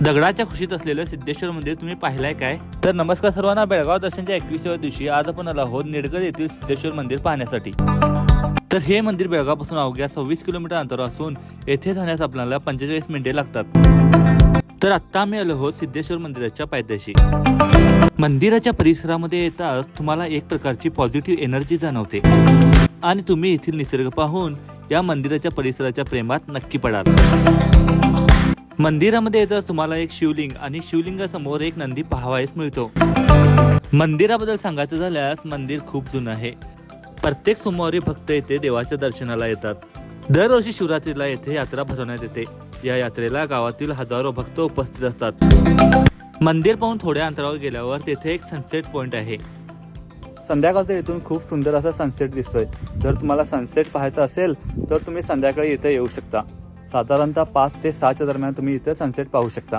दगडाच्या खुशीत असलेलं सिद्धेश्वर मंदिर तुम्ही पाहिलंय काय? तर नमस्कार सर्वांना, बेळगाव दर्शनच्या 21व्या दिवशी आज आपण आलो आहोत निडगड येथील सिद्धेश्वर मंदिर पाहण्यासाठी। तर हे मंदिर बेळगावपासून अवघ्या 26 किलोमीटर अंतरावर असून येथे जाण्यास आपल्याला 45 मिनिटे लागतात। तर आता आम्ही आलो आहोत सिद्धेश्वर मंदिराच्या पायथ्याशी। मंदिराच्या परिसरामध्ये येताच तुम्हाला एक प्रकारची पॉझिटिव्ह एनर्जी जाणवते आणि तुम्ही येथील निसर्ग पाहून या मंदिराच्या परिसराच्या प्रेमात नक्की पडाल। मंदिरामध्ये येताच तुम्हाला एक शिवलिंग आणि शिवलिंगासमोर एक नंदी पाहावयास मिळतो। मंदिराबद्दल सांगायचं झाल्यास मंदिर खूप जुनं आहे। प्रत्येक सोमवारी भक्त येथे देवाच्या दर्शनाला येतात। दरवर्षी शिवरात्रीला येथे यात्रा भरवण्यात येते। या यात्रेला गावातील हजारो भक्त उपस्थित असतात। मंदिर पाहून थोड्या अंतरावर गेल्यावर तेथे एक सनसेट पॉइंट आहे। संध्याकाळचा इथून खूप सुंदर असा सनसेट दिसतोय। जर तुम्हाला सनसेट पाहायचा असेल तर तुम्ही संध्याकाळी इथे येऊ शकता। साधारणतः 5 ते 6च्या दरम्यान तुम्ही इथे सनसेट पाहू शकता।